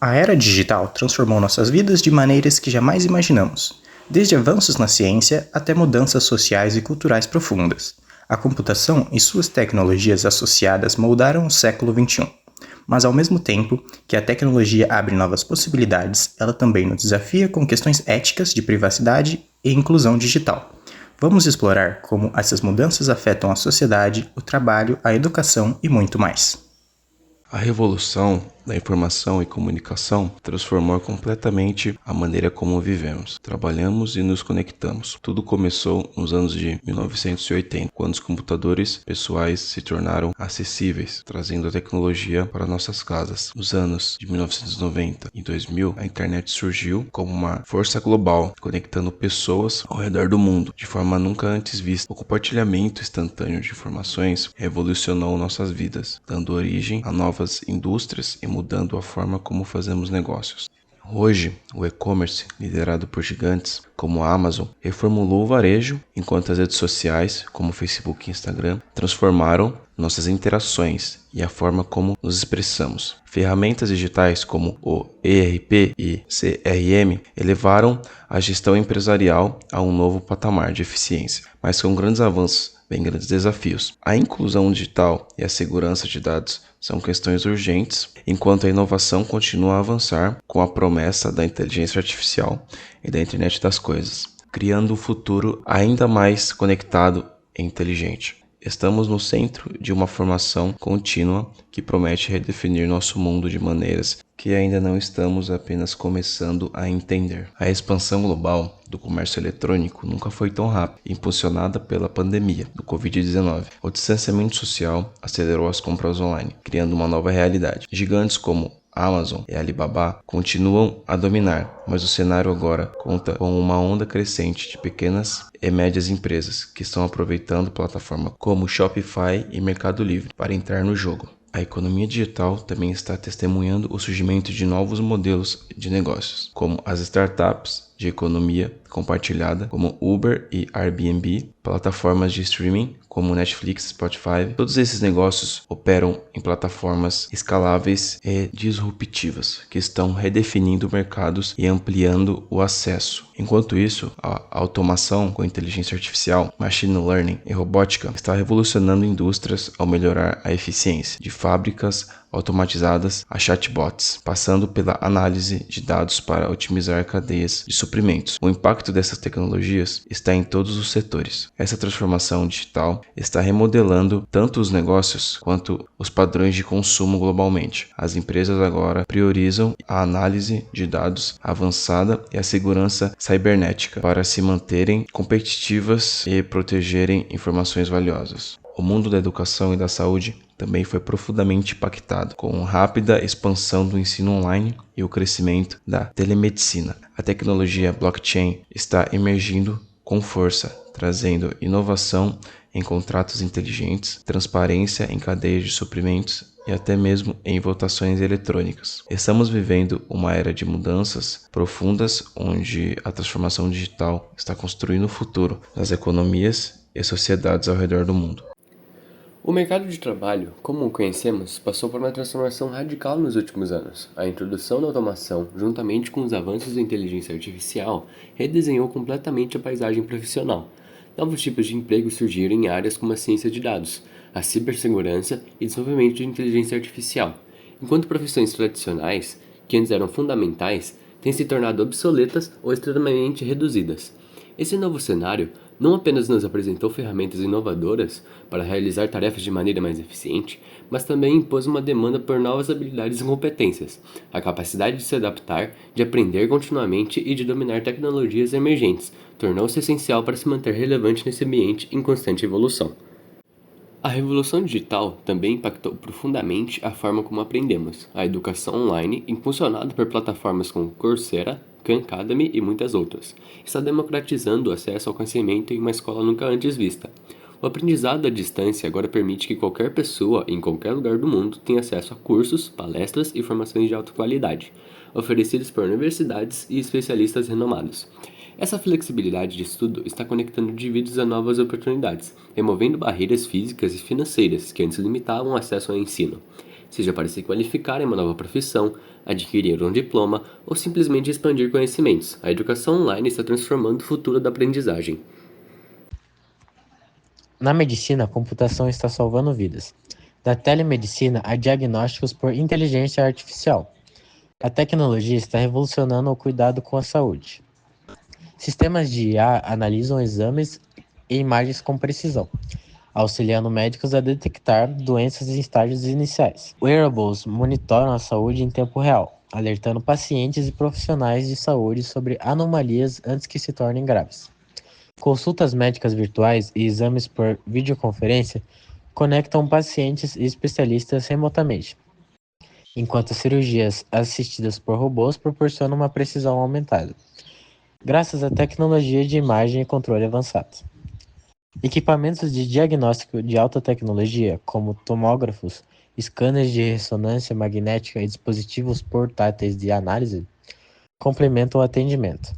A era digital transformou nossas vidas de maneiras que jamais imaginamos, desde avanços na ciência até mudanças sociais e culturais profundas. A computação e suas tecnologias associadas moldaram o século XXI. Mas ao mesmo tempo que a tecnologia abre novas possibilidades, ela também nos desafia com questões éticas de privacidade e inclusão digital. Vamos explorar como essas mudanças afetam a sociedade, o trabalho, a educação e muito mais. A revolução da informação e comunicação transformou completamente a maneira como vivemos, trabalhamos e nos conectamos. Tudo começou nos anos de 1980, quando os computadores pessoais se tornaram acessíveis, trazendo a tecnologia para nossas casas. Nos anos de 1990 e 2000, a internet surgiu como uma força global, conectando pessoas ao redor do mundo, de forma nunca antes vista. O compartilhamento instantâneo de informações revolucionou nossas vidas, dando origem a novas indústrias e mudando a forma como fazemos negócios. Hoje, o e-commerce, liderado por gigantes como a Amazon, reformulou o varejo, enquanto as redes sociais, como Facebook e Instagram, transformaram nossas interações e a forma como nos expressamos. Ferramentas digitais como o ERP e CRM elevaram a gestão empresarial a um novo patamar de eficiência, mas com grandes avanços vem grandes desafios. A inclusão digital e a segurança de dados são questões urgentes, enquanto a inovação continua a avançar com a promessa da inteligência artificial e da internet das coisas, criando um futuro ainda mais conectado e inteligente. Estamos no centro de uma formação contínua que promete redefinir nosso mundo de maneiras que ainda não estamos apenas começando a entender. A expansão global do comércio eletrônico nunca foi tão rápida, impulsionada pela pandemia do Covid-19. O distanciamento social acelerou as compras online, criando uma nova realidade. Gigantes como Amazon e Alibaba continuam a dominar, mas o cenário agora conta com uma onda crescente de pequenas e médias empresas que estão aproveitando plataformas como Shopify e Mercado Livre para entrar no jogo. A economia digital também está testemunhando o surgimento de novos modelos de negócios, como as startups de economia compartilhada, como Uber e Airbnb, plataformas de streaming, como Netflix e Spotify. Todos esses negócios operam em plataformas escaláveis e disruptivas, que estão redefinindo mercados e ampliando o acesso. Enquanto isso, a automação com inteligência artificial, machine learning e robótica está revolucionando indústrias ao melhorar a eficiência de fábricas automatizadas a chatbots, passando pela análise de dados para otimizar cadeias de suprimentos. O impacto dessas tecnologias está em todos os setores. Essa transformação digital está remodelando tanto os negócios quanto os padrões de consumo globalmente. As empresas agora priorizam a análise de dados avançada e a segurança cibernética para se manterem competitivas e protegerem informações valiosas. O mundo da educação e da saúde também foi profundamente impactado, com rápida expansão do ensino online e o crescimento da telemedicina. A tecnologia blockchain está emergindo com força, trazendo inovação em contratos inteligentes, transparência em cadeias de suprimentos e até mesmo em votações eletrônicas. Estamos vivendo uma era de mudanças profundas, onde a transformação digital está construindo o futuro das economias e sociedades ao redor do mundo. O mercado de trabalho, como o conhecemos, passou por uma transformação radical nos últimos anos. A introdução da automação, juntamente com os avanços da inteligência artificial, redesenhou completamente a paisagem profissional. Novos tipos de emprego surgiram em áreas como a ciência de dados, a cibersegurança e desenvolvimento de inteligência artificial, enquanto profissões tradicionais, que antes eram fundamentais, têm se tornado obsoletas ou extremamente reduzidas. Esse novo cenário não apenas nos apresentou ferramentas inovadoras para realizar tarefas de maneira mais eficiente, mas também impôs uma demanda por novas habilidades e competências, a capacidade de se adaptar, de aprender continuamente e de dominar tecnologias emergentes, tornou-se essencial para se manter relevante nesse ambiente em constante evolução. A revolução digital também impactou profundamente a forma como aprendemos. A educação online, impulsionada por plataformas como Coursera, Khan Academy e muitas outras, está democratizando o acesso ao conhecimento em uma escola nunca antes vista. O aprendizado à distância agora permite que qualquer pessoa, em qualquer lugar do mundo, tenha acesso a cursos, palestras e formações de alta qualidade, oferecidos por universidades e especialistas renomados. Essa flexibilidade de estudo está conectando indivíduos a novas oportunidades, removendo barreiras físicas e financeiras que antes limitavam o acesso ao ensino. seja para se qualificar em uma nova profissão, adquirir um diploma ou simplesmente expandir conhecimentos. A educação online está transformando o futuro da aprendizagem. Na medicina, a computação está salvando vidas. Da telemedicina a diagnósticos por inteligência artificial. A tecnologia está revolucionando o cuidado com a saúde. Sistemas de IA analisam exames e imagens com precisão, auxiliando médicos a detectar doenças em estágios iniciais. Wearables monitoram a saúde em tempo real, alertando pacientes e profissionais de saúde sobre anomalias antes que se tornem graves. Consultas médicas virtuais e exames por videoconferência conectam pacientes e especialistas remotamente, enquanto cirurgias assistidas por robôs proporcionam uma precisão aumentada, graças à tecnologia de imagem e controle avançado. Equipamentos de diagnóstico de alta tecnologia, como tomógrafos, scanners de ressonância magnética e dispositivos portáteis de análise, complementam o atendimento.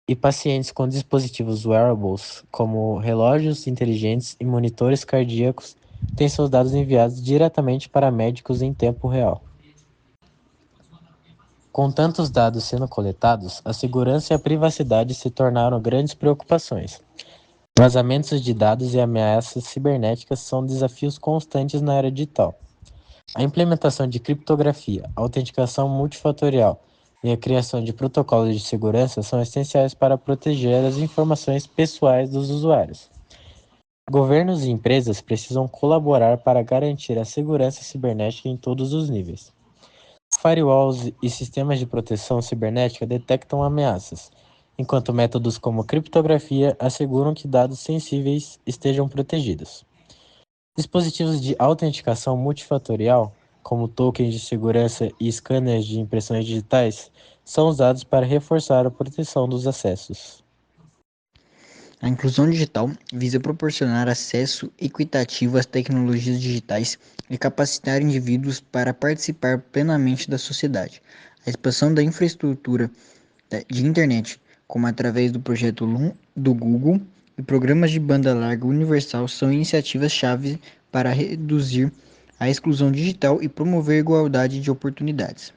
E pacientes com dispositivos wearables, como relógios inteligentes e monitores cardíacos, têm seus dados enviados diretamente para médicos em tempo real. Com tantos dados sendo coletados, a segurança e a privacidade se tornaram grandes preocupações. Vazamentos de dados e ameaças cibernéticas são desafios constantes na era digital. A implementação de criptografia, autenticação multifatorial e a criação de protocolos de segurança são essenciais para proteger as informações pessoais dos usuários. Governos e empresas precisam colaborar para garantir a segurança cibernética em todos os níveis. Firewalls e sistemas de proteção cibernética detectam ameaças, enquanto métodos como criptografia asseguram que dados sensíveis estejam protegidos. Dispositivos de autenticação multifatorial, como tokens de segurança e scanners de impressões digitais, são usados para reforçar a proteção dos acessos. A inclusão digital visa proporcionar acesso equitativo às tecnologias digitais e capacitar indivíduos para participar plenamente da sociedade. A expansão da infraestrutura de internet, como através do projeto Loom do Google e programas de banda larga universal, são iniciativas-chave para reduzir a exclusão digital e promover a igualdade de oportunidades.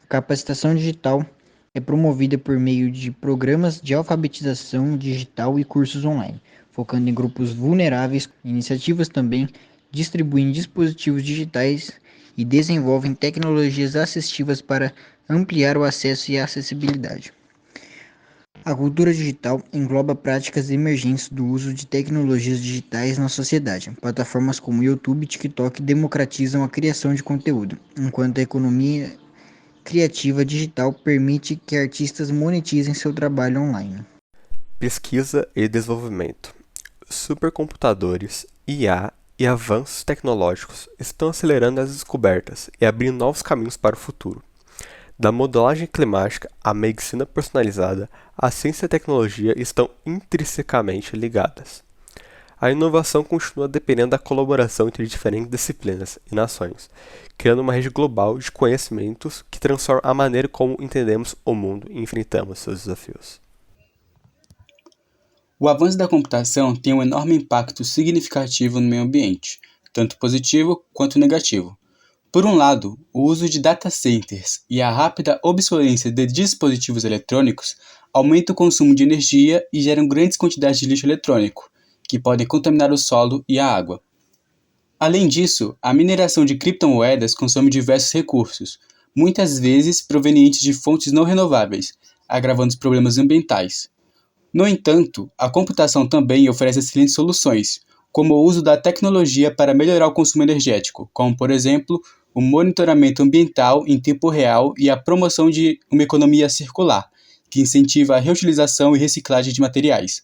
A capacitação digital é promovida por meio de programas de alfabetização digital e cursos online, focando em grupos vulneráveis. Iniciativas também distribuem dispositivos digitais e desenvolvem tecnologias assistivas para ampliar o acesso e a acessibilidade. A cultura digital engloba práticas emergentes do uso de tecnologias digitais na sociedade. Plataformas como YouTube e TikTok democratizam a criação de conteúdo, enquanto a economia criativa digital permite que artistas monetizem seu trabalho online. Pesquisa e desenvolvimento. Supercomputadores, IA e avanços tecnológicos estão acelerando as descobertas e abrindo novos caminhos para o futuro. Da modelagem climática à medicina personalizada, a ciência e a tecnologia estão intrinsecamente ligadas. A inovação continua dependendo da colaboração entre diferentes disciplinas e nações, criando uma rede global de conhecimentos que transforma a maneira como entendemos o mundo e enfrentamos seus desafios. O avanço da computação tem um enorme impacto significativo no meio ambiente, tanto positivo quanto negativo. Por um lado, o uso de data centers e a rápida obsolescência de dispositivos eletrônicos aumenta o consumo de energia e geram grandes quantidades de lixo eletrônico, que podem contaminar o solo e a água. Além disso, a mineração de criptomoedas consome diversos recursos, muitas vezes provenientes de fontes não renováveis, agravando os problemas ambientais. No entanto, a computação também oferece excelentes soluções, como o uso da tecnologia para melhorar o consumo energético, como, por exemplo, o monitoramento ambiental em tempo real e a promoção de uma economia circular, que incentiva a reutilização e reciclagem de materiais.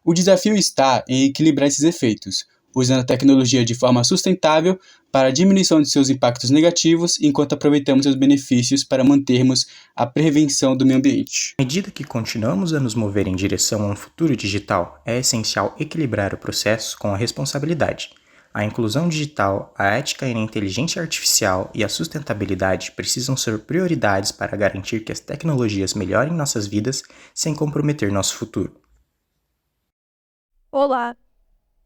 O desafio está em equilibrar esses efeitos, usando a tecnologia de forma sustentável para a diminuição de seus impactos negativos, enquanto aproveitamos seus benefícios para mantermos a prevenção do meio ambiente. À medida que continuamos a nos mover em direção a um futuro digital, é essencial equilibrar o processo com a responsabilidade. A inclusão digital, a ética e a inteligência artificial e a sustentabilidade precisam ser prioridades para garantir que as tecnologias melhorem nossas vidas sem comprometer nosso futuro. Olá,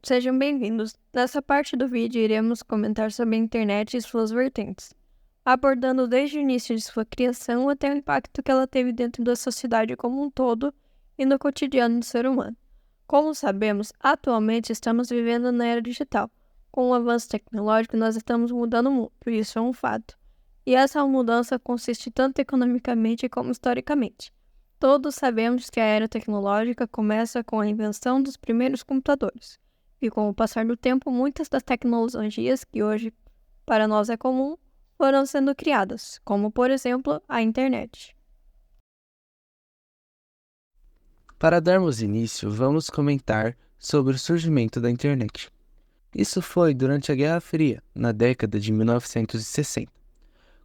Sejam bem-vindos. Nessa parte do vídeo iremos comentar sobre a internet e suas vertentes, abordando desde o início de sua criação até o impacto que ela teve dentro da sociedade como um todo e no cotidiano do ser humano. Como sabemos, atualmente estamos vivendo na era digital. Com o avanço tecnológico, nós estamos mudando o mundo, isso é um fato. E essa mudança consiste tanto economicamente como historicamente. Todos sabemos que a era tecnológica começa com a invenção dos primeiros computadores. E com o passar do tempo, muitas das tecnologias que hoje para nós é comum foram sendo criadas, como por exemplo a internet. Para darmos início, vamos comentar sobre o surgimento da internet. Isso foi durante a Guerra Fria, na década de 1960,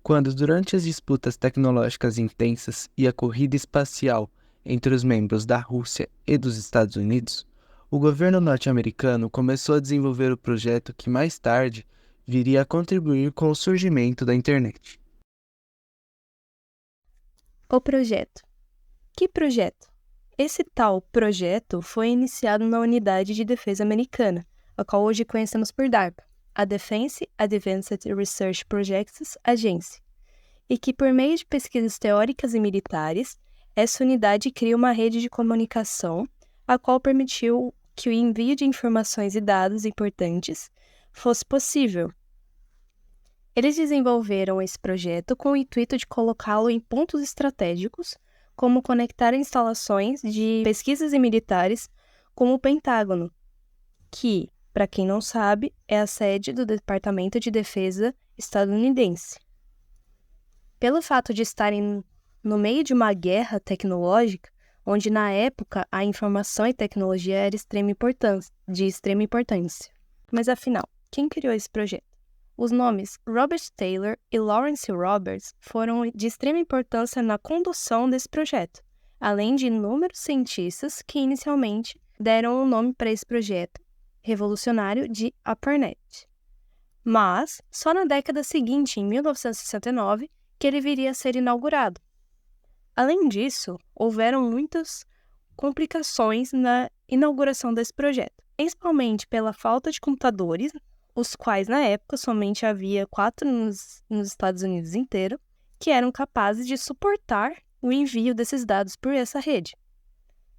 quando, durante as disputas tecnológicas intensas e a corrida espacial entre os membros da Rússia e dos Estados Unidos, o governo norte-americano começou a desenvolver o projeto que mais tarde viria a contribuir com o surgimento da internet. O projeto. Que projeto? Esse tal projeto foi iniciado na Unidade de Defesa Americana, a qual hoje conhecemos por DARPA, a Defense Advanced Research Projects Agency, e que, por meio de pesquisas teóricas e militares, essa unidade cria uma rede de comunicação, a qual permitiu que o envio de informações e dados importantes fosse possível. Eles desenvolveram esse projeto com o intuito de colocá-lo em pontos estratégicos, como conectar instalações de pesquisas e militares como o Pentágono, que, para quem não sabe, é a sede do Departamento de Defesa estadunidense. Pelo fato de estarem no meio de uma guerra tecnológica, onde na época a informação e tecnologia era de extrema importância. Mas afinal, quem criou esse projeto? Os nomes Robert Taylor e Lawrence Roberts foram de extrema importância na condução desse projeto, além de inúmeros cientistas que inicialmente deram o nome para esse projeto revolucionário de ARPANET. Mas só na década seguinte, em 1969, que ele viria a ser inaugurado. Além disso, houveram muitas complicações na inauguração desse projeto, principalmente pela falta de computadores, os quais na época somente havia 4 nos Estados Unidos inteiro, que eram capazes de suportar o envio desses dados por essa rede.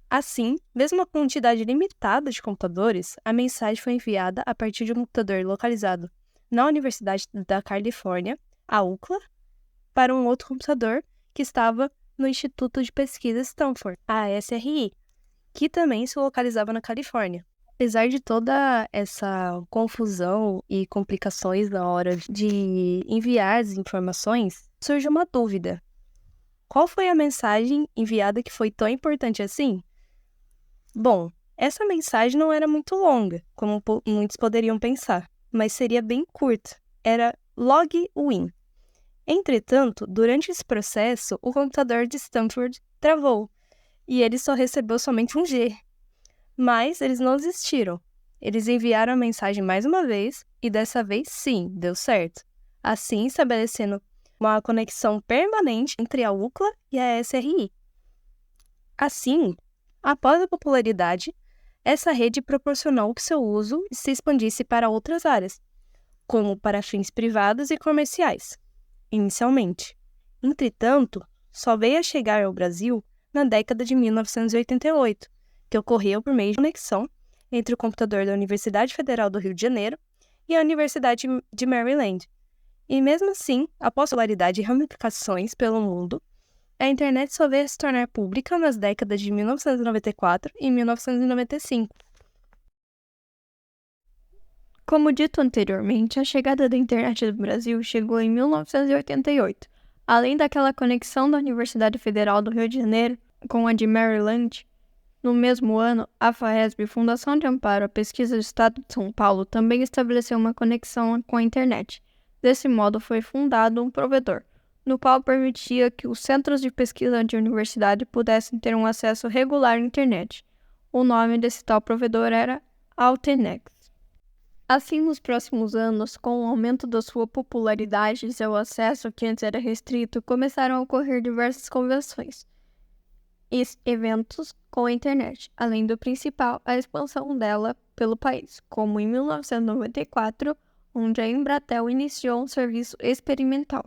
Assim, mesmo a quantidade limitada de computadores, a mensagem foi enviada a partir de um computador localizado na Universidade da Califórnia, a UCLA, para um outro computador que estava no Instituto de Pesquisa Stanford, a SRI, que também se localizava na Califórnia. Apesar de toda essa confusão e complicações na hora de enviar as informações, surge uma dúvida. Qual foi a mensagem enviada que foi tão importante assim? Bom, essa mensagem não era muito longa, como muitos poderiam pensar, mas seria bem curta. Era login. Entretanto, durante esse processo, o computador de Stanford travou e ele só recebeu somente um G. Mas eles não desistiram. Eles enviaram a mensagem mais uma vez e dessa vez sim, deu certo. Assim, estabelecendo uma conexão permanente entre a UCLA e a SRI. Assim, após a popularidade, essa rede proporcionou que seu uso se expandisse para outras áreas, como para fins privados e comerciais, inicialmente. Entretanto, só veio a chegar ao Brasil na década de 1988, que ocorreu por meio de conexão entre o computador da Universidade Federal do Rio de Janeiro e a Universidade de Maryland. E mesmo assim, a popularidade e ramificações pelo mundo, a internet só veio a se tornar pública nas décadas de 1994 e 1995. Como dito anteriormente, a chegada da internet no Brasil chegou em 1988. Além daquela conexão da Universidade Federal do Rio de Janeiro com a de Maryland, no mesmo ano, a FAESB, Fundação de Amparo à Pesquisa do Estado de São Paulo, também estabeleceu uma conexão com a internet. Desse modo, foi fundado um provedor, no qual permitia que os centros de pesquisa de universidade pudessem ter um acesso regular à internet. O nome desse tal provedor era Altenex. Assim, nos próximos anos, com o aumento da sua popularidade e seu acesso, que antes era restrito, começaram a ocorrer diversas convenções e eventos com a internet, além do principal, a expansão dela pelo país, como em 1994, onde a Embratel iniciou um serviço experimental,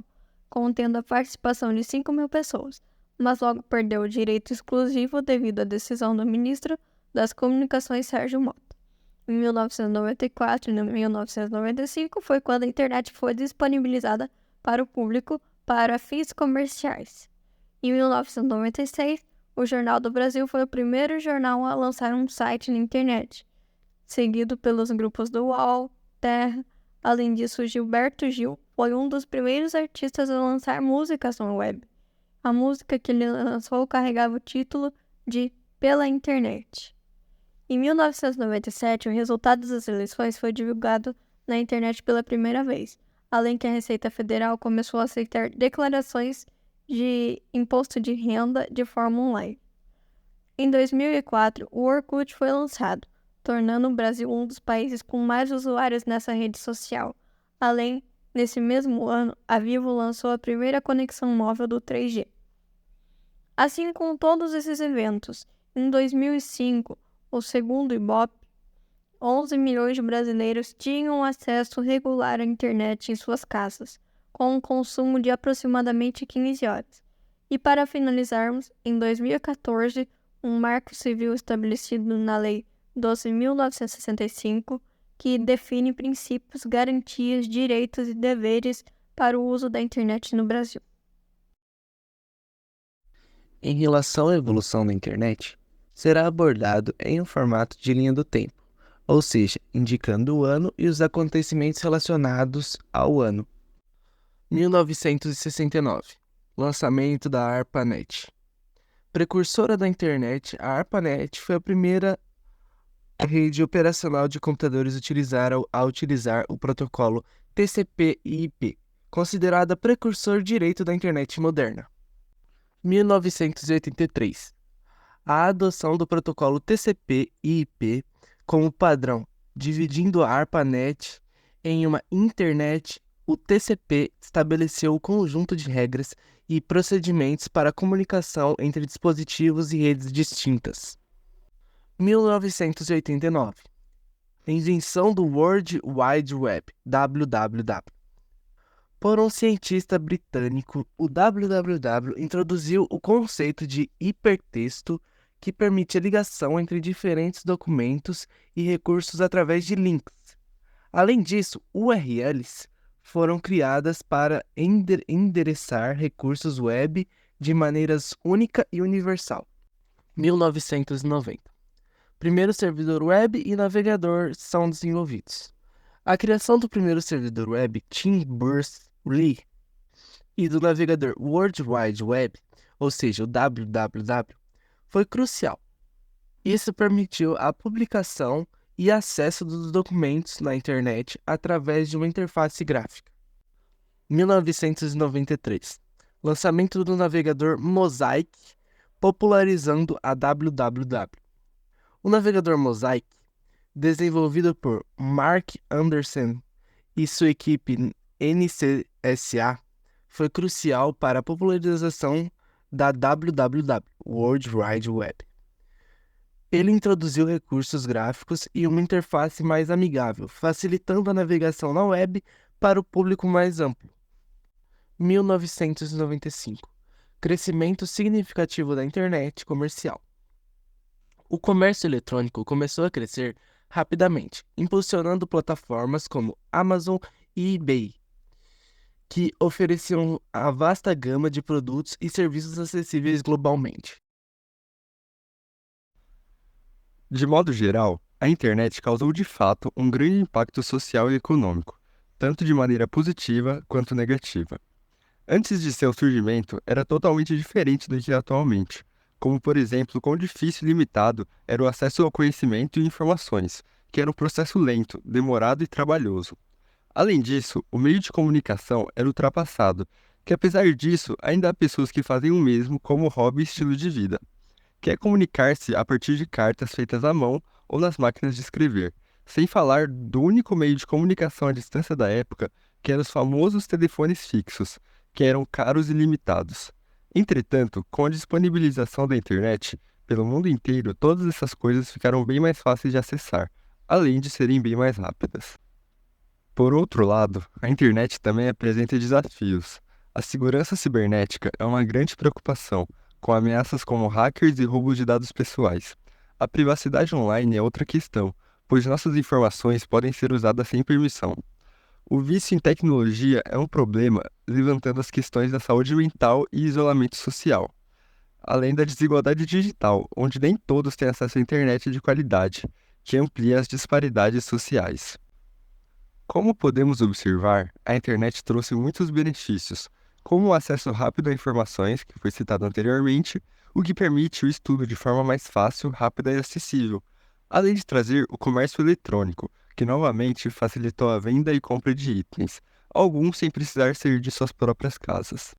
contendo a participação de 5.000 pessoas, mas logo perdeu o direito exclusivo devido à decisão do ministro das Comunicações Sérgio Mota. Em 1994 e 1995 foi quando a internet foi disponibilizada para o público para fins comerciais. Em 1996, o Jornal do Brasil foi o primeiro jornal a lançar um site na internet, seguido pelos grupos do UOL, Terra. Além disso, Gilberto Gil foi um dos primeiros artistas a lançar músicas na web. A música que ele lançou carregava o título de Pela Internet. Em 1997, o resultado das eleições foi divulgado na internet pela primeira vez, além que a Receita Federal começou a aceitar declarações de imposto de renda de forma online. Em 2004, o Orkut foi lançado, tornando o Brasil um dos países com mais usuários nessa rede social. Além, nesse mesmo ano, a Vivo lançou a primeira conexão móvel do 3G. Assim como todos esses eventos, em 2005, o segundo Ibope, 11 milhões de brasileiros tinham acesso regular à internet em suas casas, com um consumo de aproximadamente 15 horas. E para finalizarmos, em 2014, um marco civil estabelecido na Lei 12.965, que define princípios, garantias, direitos e deveres para o uso da internet no Brasil. Em relação à evolução da internet, será abordado em um formato de linha do tempo, ou seja, indicando o ano e os acontecimentos relacionados ao ano. 1969 – lançamento da ARPANET. Precursora da internet, a ARPANET foi a primeira rede operacional de computadores a utilizar o protocolo TCP/IP, considerada precursor direito da internet moderna. 1983 – a adoção do protocolo TCP/IP como padrão, dividindo a ARPANET em uma internet. O TCP estabeleceu o conjunto de regras e procedimentos para a comunicação entre dispositivos e redes distintas. 1989 – invenção do World Wide Web, WWW. Por um cientista britânico, o WWW introduziu o conceito de hipertexto, que permite a ligação entre diferentes documentos e recursos através de links. Além disso, URLs foram criadas para endereçar recursos web de maneiras única e universal. 1990 – primeiro servidor web e navegador são desenvolvidos. A criação do primeiro servidor web, Tim Berners-Lee, e do navegador World Wide Web, ou seja, o WWW, foi crucial. Isso permitiu a publicação e acesso dos documentos na internet através de uma interface gráfica. 1993 – lançamento do navegador Mosaic, popularizando a WWW. O navegador Mosaic, desenvolvido por Mark Anderson e sua equipe NCSA, foi crucial para a popularização da WWW, World Wide Web. Ele introduziu recursos gráficos e uma interface mais amigável, facilitando a navegação na web para o público mais amplo. 1995 – crescimento significativo da internet comercial. O comércio eletrônico começou a crescer rapidamente, impulsionando plataformas como Amazon e eBay, que ofereciam a vasta gama de produtos e serviços acessíveis globalmente. De modo geral, a internet causou de fato um grande impacto social e econômico, tanto de maneira positiva quanto negativa. Antes de seu surgimento, era totalmente diferente do que é atualmente, como por exemplo, quão difícil e limitado era o acesso ao conhecimento e informações, que era um processo lento, demorado e trabalhoso. Além disso, o meio de comunicação era ultrapassado, que apesar disso, ainda há pessoas que fazem o mesmo como hobby e estilo de vida. Que é comunicar-se a partir de cartas feitas à mão ou nas máquinas de escrever, sem falar do único meio de comunicação à distância da época, que eram os famosos telefones fixos, que eram caros e limitados. Entretanto, com a disponibilização da internet pelo mundo inteiro, todas essas coisas ficaram bem mais fáceis de acessar. além de serem bem mais rápidas. Por outro lado, a internet também apresenta desafios. A segurança cibernética é uma grande preocupação, com ameaças como hackers e roubos de dados pessoais. A privacidade online é outra questão, pois nossas informações podem ser usadas sem permissão. O vício em tecnologia é um problema, levantando as questões da saúde mental e isolamento social, além da desigualdade digital, onde nem todos têm acesso à internet de qualidade, que amplia as disparidades sociais. Como podemos observar, a internet trouxe muitos benefícios, como o acesso rápido a informações, que foi citado anteriormente, o que permite o estudo de forma mais fácil, rápida e acessível, além de trazer o comércio eletrônico, que novamente facilitou a venda e compra de itens, alguns sem precisar sair de suas próprias casas.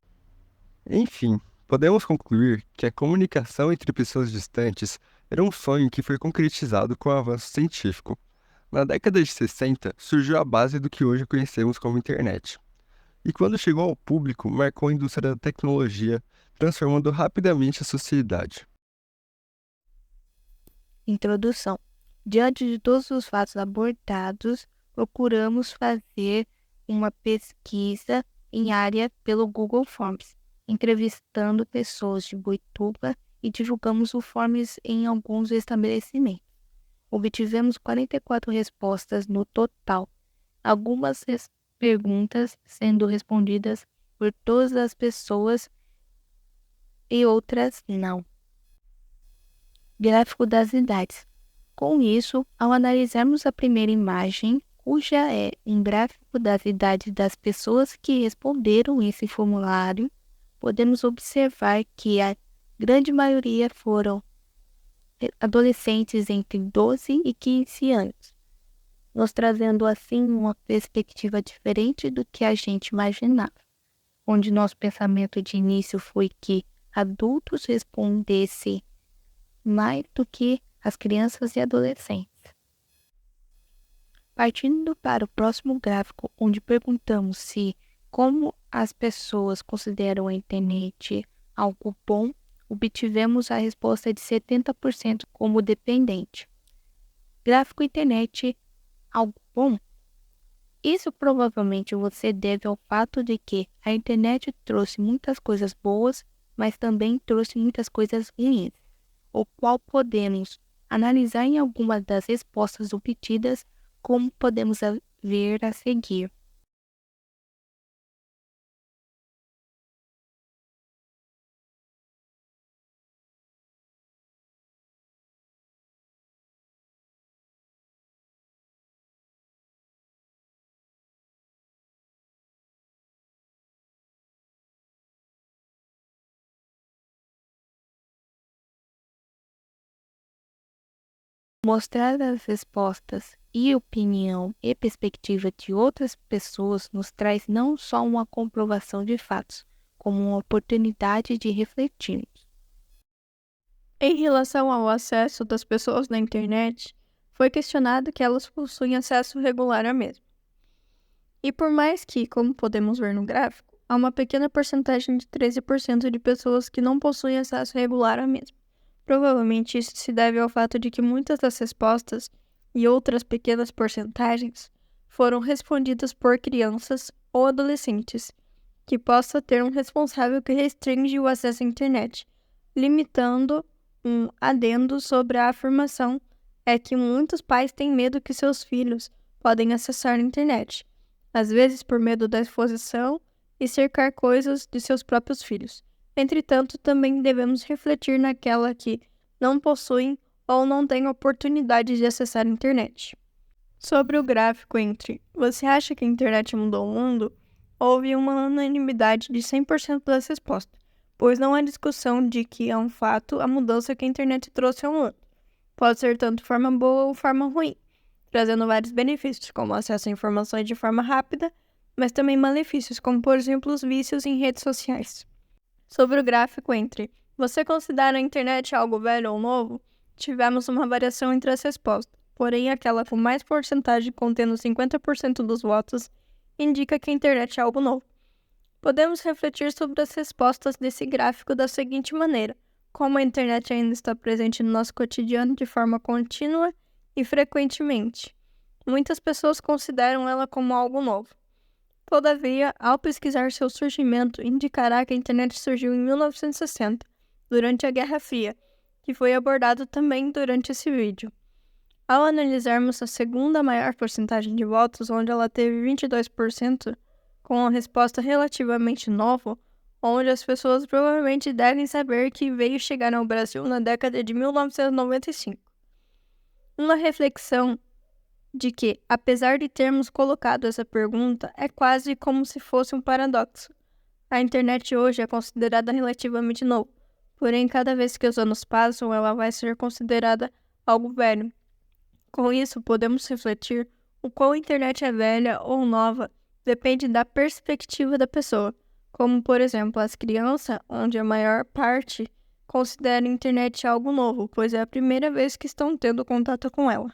Enfim, podemos concluir que a comunicação entre pessoas distantes era um sonho que foi concretizado com o avanço científico. Na década de 60, surgiu a base do que hoje conhecemos como internet. E quando chegou ao público, marcou a indústria da tecnologia, transformando rapidamente a sociedade. Introdução. Diante de todos os fatos abordados, procuramos fazer uma pesquisa em área pelo Google Forms, entrevistando pessoas de Boituva e divulgamos o Forms em alguns estabelecimentos. Obtivemos 44 respostas no total, algumas perguntas sendo respondidas por todas as pessoas e outras não. Gráfico das idades. Com isso, ao analisarmos a primeira imagem, cuja é um gráfico das idades das pessoas que responderam esse formulário, podemos observar que a grande maioria foram adolescentes entre 12 e 15 anos, nos trazendo assim uma perspectiva diferente do que a gente imaginava, onde nosso pensamento de início foi que adultos respondessem mais do que as crianças e adolescentes. Partindo para o próximo gráfico, onde perguntamos se como as pessoas consideram a internet algo bom, obtivemos a resposta de 70% como dependente. Gráfico internet, algo bom? Isso provavelmente você deve ao fato de que a internet trouxe muitas coisas boas, mas também trouxe muitas coisas ruins, o qual podemos analisar em algumas das respostas obtidas, como podemos ver a seguir. Mostrar as respostas e opinião e perspectiva de outras pessoas nos traz não só uma comprovação de fatos, como uma oportunidade de refletirmos. Em relação ao acesso das pessoas na internet, foi questionado que elas possuem acesso regular à mesma. E por mais que, como podemos ver no gráfico, há uma pequena porcentagem de 13% de pessoas que não possuem acesso regular à mesma. Provavelmente isso se deve ao fato de que muitas das respostas e outras pequenas porcentagens foram respondidas por crianças ou adolescentes, que possa ter um responsável que restringe o acesso à internet, limitando um adendo sobre a afirmação é que muitos pais têm medo que seus filhos podem acessar a internet, às vezes por medo da exposição e cercar coisas de seus próprios filhos. Entretanto, também devemos refletir naquela que não possuem ou não têm oportunidade de acessar a internet. Sobre o gráfico entre você acha que a internet mudou o mundo, houve uma unanimidade de 100% das respostas, pois não há discussão de que é um fato a mudança que a internet trouxe ao mundo. Pode ser tanto forma boa ou forma ruim, trazendo vários benefícios, como acesso a informações de forma rápida, mas também malefícios, como por exemplo os vícios em redes sociais. Sobre o gráfico entre você considera a internet algo velho ou novo, tivemos uma variação entre as respostas, porém aquela com mais porcentagem contendo 50% dos votos indica que a internet é algo novo. Podemos refletir sobre as respostas desse gráfico da seguinte maneira: como a internet ainda está presente no nosso cotidiano de forma contínua e frequentemente. Muitas pessoas consideram ela como algo novo. Todavia, ao pesquisar seu surgimento, indicará que a internet surgiu em 1960, durante a Guerra Fria, que foi abordado também durante esse vídeo. Ao analisarmos a segunda maior porcentagem de votos, onde ela teve 22%, com a resposta relativamente nova, onde as pessoas provavelmente devem saber que veio chegar ao Brasil na década de 1995. Uma reflexão de que, apesar de termos colocado essa pergunta, é quase como se fosse um paradoxo. A internet hoje é considerada relativamente nova, porém, cada vez que os anos passam, ela vai ser considerada algo velho. Com isso, podemos refletir o quão a internet é velha ou nova depende da perspectiva da pessoa, como, por exemplo, as crianças, onde a maior parte considera a internet algo novo, pois é a primeira vez que estão tendo contato com ela.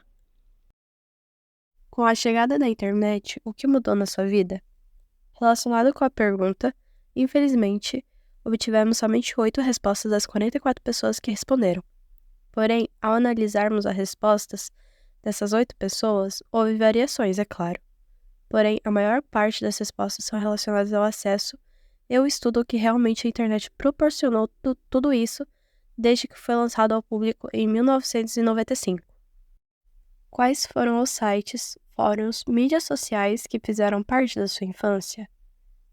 Com a chegada da internet, o que mudou na sua vida? Relacionado com a pergunta, infelizmente, obtivemos somente 8 respostas das 44 pessoas que responderam. Porém, ao analisarmos as respostas dessas 8 pessoas, houve variações, é claro. Porém, a maior parte das respostas são relacionadas ao acesso e o estudo que realmente a internet proporcionou tudo isso desde que foi lançado ao público em 1995. Quais foram os sites, fóruns, mídias sociais que fizeram parte da sua infância?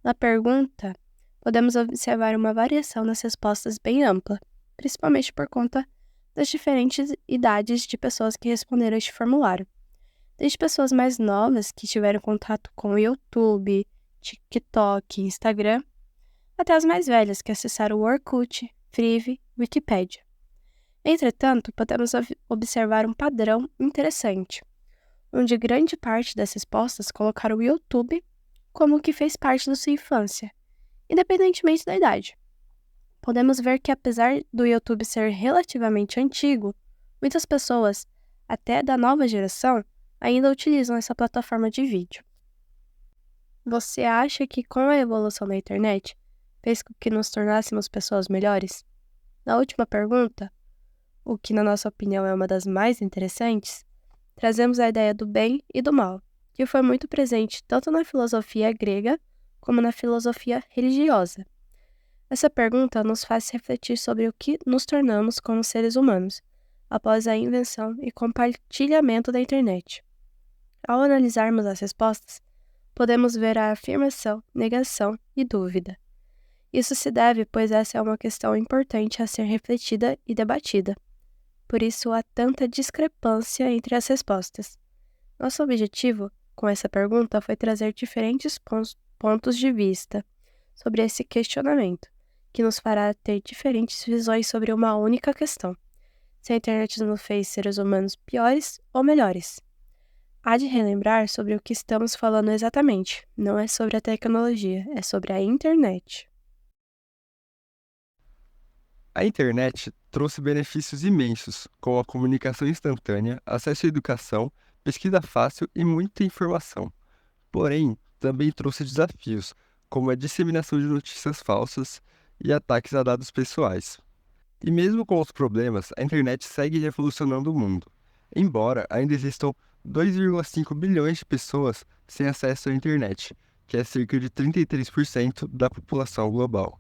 Na pergunta, podemos observar uma variação nas respostas bem ampla, principalmente por conta das diferentes idades de pessoas que responderam este formulário. Desde pessoas mais novas que tiveram contato com o YouTube, TikTok, Instagram, até as mais velhas que acessaram o Orkut, Frive, Wikipedia. Entretanto, podemos observar um padrão interessante, onde grande parte das respostas colocaram o YouTube como o que fez parte da sua infância, independentemente da idade. Podemos ver que, apesar do YouTube ser relativamente antigo, muitas pessoas, até da nova geração, ainda utilizam essa plataforma de vídeo. Você acha que com a evolução da internet fez com que nos tornássemos pessoas melhores? Na última pergunta, o que na nossa opinião é uma das mais interessantes, trazemos a ideia do bem e do mal, que foi muito presente tanto na filosofia grega como na filosofia religiosa. Essa pergunta nos faz refletir sobre o que nos tornamos como seres humanos, após a invenção e compartilhamento da internet. Ao analisarmos as respostas, podemos ver a afirmação, negação e dúvida. Isso se deve pois essa é uma questão importante a ser refletida e debatida. Por isso há tanta discrepância entre as respostas. Nosso objetivo com essa pergunta foi trazer diferentes pontos de vista sobre esse questionamento, que nos fará ter diferentes visões sobre uma única questão: se a internet nos fez seres humanos piores ou melhores. Há de relembrar sobre o que estamos falando exatamente. Não é sobre a tecnologia, é sobre a internet. A internet trouxe benefícios imensos, como a comunicação instantânea, acesso à educação, pesquisa fácil e muita informação. Porém, também trouxe desafios, como a disseminação de notícias falsas e ataques a dados pessoais. E mesmo com os problemas, a internet segue revolucionando o mundo, embora ainda existam 2,5 bilhões de pessoas sem acesso à internet, que é cerca de 33% da população global.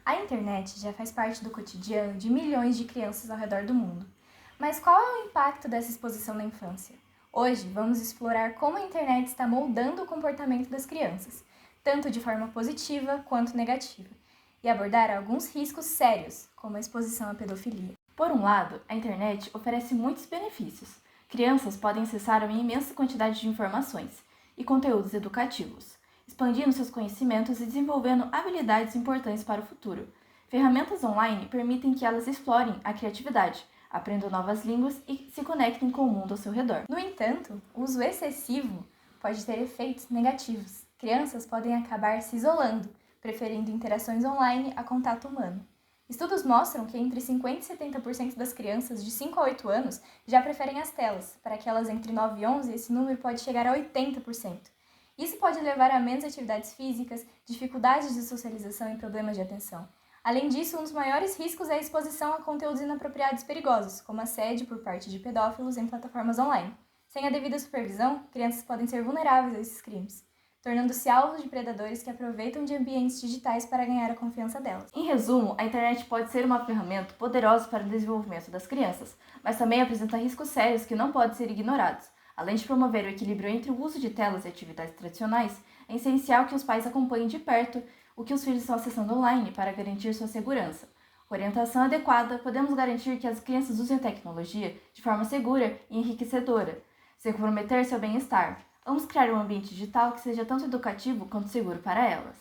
A internet já faz parte do cotidiano de milhões de crianças ao redor do mundo. Mas qual é o impacto dessa exposição na infância? Hoje vamos explorar como a internet está moldando o comportamento das crianças, tanto de forma positiva quanto negativa, e abordar alguns riscos sérios, como a exposição à pedofilia. Por um lado, a internet oferece muitos benefícios. Crianças podem acessar uma imensa quantidade de informações e conteúdos educativos, expandindo seus conhecimentos e desenvolvendo habilidades importantes para o futuro. Ferramentas online permitem que elas explorem a criatividade, aprendam novas línguas e se conectem com o mundo ao seu redor. No entanto, o uso excessivo pode ter efeitos negativos. Crianças podem acabar se isolando, preferindo interações online a contato humano. Estudos mostram que entre 50% e 70% das crianças de 5 a 8 anos já preferem as telas. Para aquelas entre 9 e 11, esse número pode chegar a 80%. Isso pode levar a menos atividades físicas, dificuldades de socialização e problemas de atenção. Além disso, um dos maiores riscos é a exposição a conteúdos inapropriados e perigosos, como assédio por parte de pedófilos em plataformas online. Sem a devida supervisão, crianças podem ser vulneráveis a esses crimes, tornando-se alvos de predadores que aproveitam de ambientes digitais para ganhar a confiança delas. Em resumo, a internet pode ser uma ferramenta poderosa para o desenvolvimento das crianças, mas também apresenta riscos sérios que não podem ser ignorados. Além de promover o equilíbrio entre o uso de telas e atividades tradicionais, é essencial que os pais acompanhem de perto o que os filhos estão acessando online para garantir sua segurança. Com orientação adequada, podemos garantir que as crianças usem a tecnologia de forma segura e enriquecedora, sem comprometer seu bem-estar. Vamos criar um ambiente digital que seja tanto educativo quanto seguro para elas.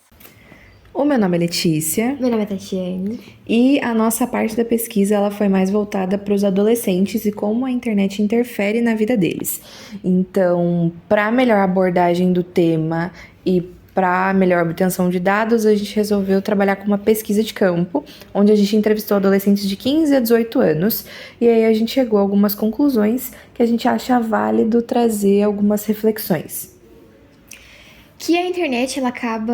O meu nome é Letícia. Meu nome é Tatiane. E a nossa parte da pesquisa ela foi mais voltada para os adolescentes e como a internet interfere na vida deles. Então, para melhor abordagem do tema e para melhor obtenção de dados, a gente resolveu trabalhar com uma pesquisa de campo, onde a gente entrevistou adolescentes de 15 a 18 anos, e aí a gente chegou a algumas conclusões que a gente acha válido trazer algumas reflexões. Que a internet ela acaba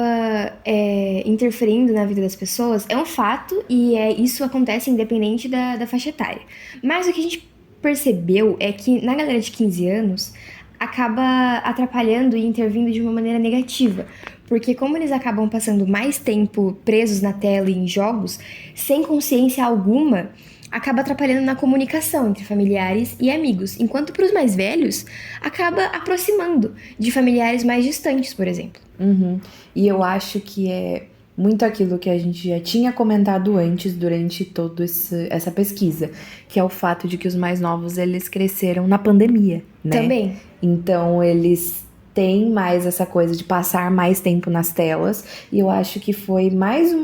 interferindo na vida das pessoas é um fato, e isso acontece independente da faixa etária. Mas o que a gente percebeu é que na galera de 15 anos acaba atrapalhando e intervindo de uma maneira negativa, porque como eles acabam passando mais tempo presos na tela e em jogos, sem consciência alguma, acaba atrapalhando na comunicação entre familiares e amigos, enquanto para os mais velhos, acaba aproximando de familiares mais distantes, por exemplo. E eu acho que é muito aquilo que a gente já tinha comentado antes durante toda essa pesquisa, que é o fato de que os mais novos, eles cresceram na pandemia, né? Também. Então, eles têm mais essa coisa de passar mais tempo nas telas, e eu acho que foi mais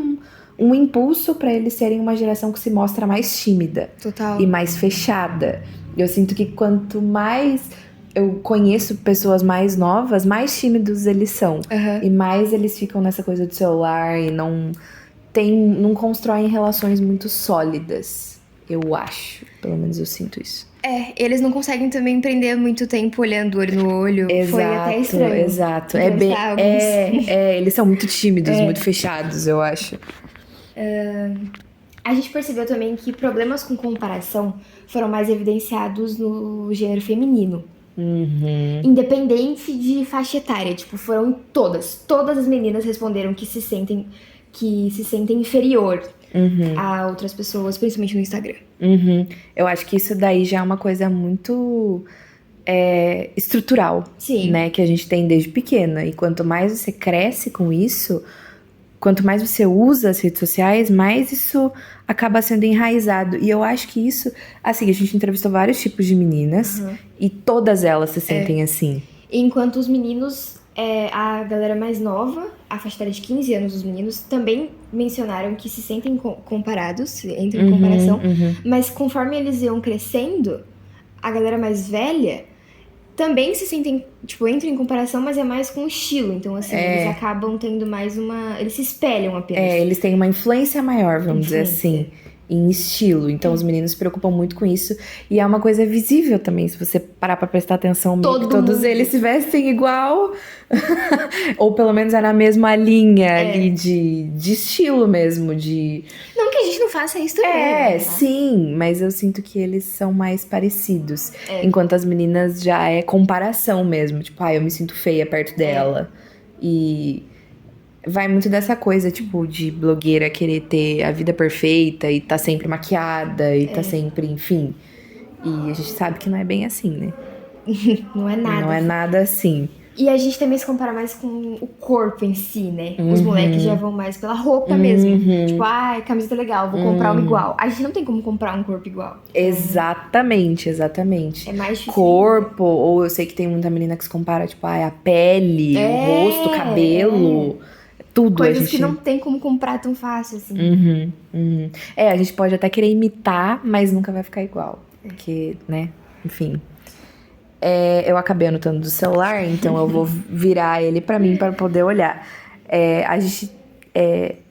um impulso para eles serem uma geração que se mostra mais tímida. Total. E mais fechada. Eu sinto que quanto mais eu conheço pessoas mais novas, mais tímidos eles são. E mais eles ficam nessa coisa do celular e não constroem relações muito sólidas, eu acho. Pelo menos eu sinto isso. Eles não conseguem também prender muito tempo olhando olho no olho. Foi até estranho. Exato. Eles são muito tímidos, muito fechados, eu acho. A gente percebeu também que problemas com comparação foram mais evidenciados no gênero feminino. Independente de faixa etária, foram todas as meninas responderam que se sentem inferior a outras pessoas, principalmente no Instagram. Eu acho que isso daí já é uma coisa muito estrutural, né, que a gente tem desde pequena, e quanto mais você cresce com isso, quanto mais você usa as redes sociais, mais isso acaba sendo enraizado. E eu acho que isso, assim, a gente entrevistou vários tipos de meninas e todas elas se sentem assim. Enquanto os meninos, a galera mais nova, a faixa etária de 15 anos dos meninos, também mencionaram que se sentem comparados, entram em comparação, mas conforme eles iam crescendo, a galera mais velha também se sentem, entram em comparação, mas é mais com o estilo. Então, assim, eles acabam tendo mais eles se espelham apenas. Eles têm uma influência maior, vamos dizer assim, em estilo. Então, os meninos se preocupam muito com isso. E é uma coisa visível também, se você parar pra prestar atenção, todos eles se vestem igual. Ou pelo menos é na mesma linha ali de estilo mesmo, Não que a gente não faça isso também. Sim, mas eu sinto que eles são mais parecidos. Enquanto as meninas já é comparação mesmo. Eu me sinto feia perto dela. E vai muito dessa coisa, de blogueira querer ter a vida perfeita e tá sempre maquiada e tá sempre, enfim. E a gente sabe que não é bem assim, né? Não é nada. Não é nada assim. E a gente também se compara mais com o corpo em si, né? Os moleques já vão mais pela roupa mesmo. Camiseta legal, vou comprar uma igual. A gente não tem como comprar um corpo igual. Exatamente. É mais difícil. Corpo, ou eu sei que tem muita menina que se compara, a pele, o rosto, o cabelo, tudo. Coisas que não tem como comprar tão fácil, assim. A gente pode até querer imitar, mas nunca vai ficar igual. Porque, né, enfim. Eu acabei anotando do celular, então eu vou virar ele pra mim para poder olhar. A gente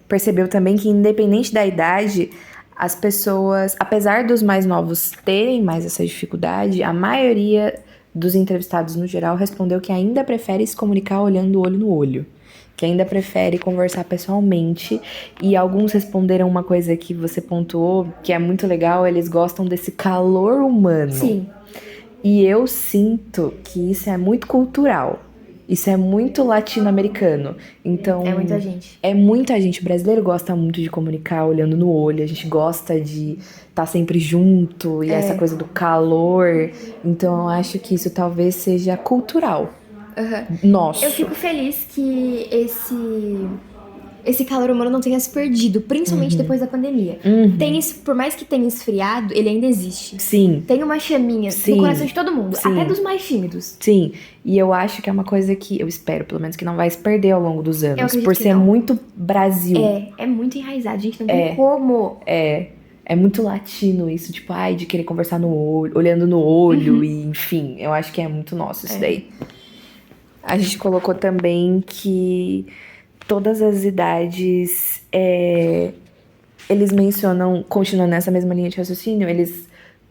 percebeu também que, independente da idade, as pessoas, apesar dos mais novos terem mais essa dificuldade, a maioria dos entrevistados no geral respondeu que ainda prefere se comunicar olhando olho no olho. que ainda prefere conversar pessoalmente. E alguns responderam uma coisa que você pontuou, que é muito legal, eles gostam desse calor humano. Sim. E eu sinto que isso é muito cultural. Isso é muito latino-americano. Então, É muita gente. é muita gente. O brasileiro gosta muito de comunicar olhando no olho. A gente gosta de estar sempre junto. E essa coisa do calor. Então, eu acho que isso talvez seja cultural. Nosso. Eu fico feliz que esse calor humano não tenha se perdido, principalmente depois da pandemia. Por mais que tenha esfriado, ele ainda existe. Sim. Tem uma chaminha Sim. no coração de todo mundo, Sim. até dos mais tímidos. Sim, e eu acho que é uma coisa que eu espero, pelo menos, que não vai se perder ao longo dos Eu anos. acredito Por que ser não. muito Brasil. É muito enraizado, gente, não tem como. É muito latino isso, tipo, de querer conversar no olho, olhando no olho, e enfim, eu acho que é muito nosso isso daí. A gente colocou também que todas as idades, eles mencionam, continuando nessa mesma linha de raciocínio, eles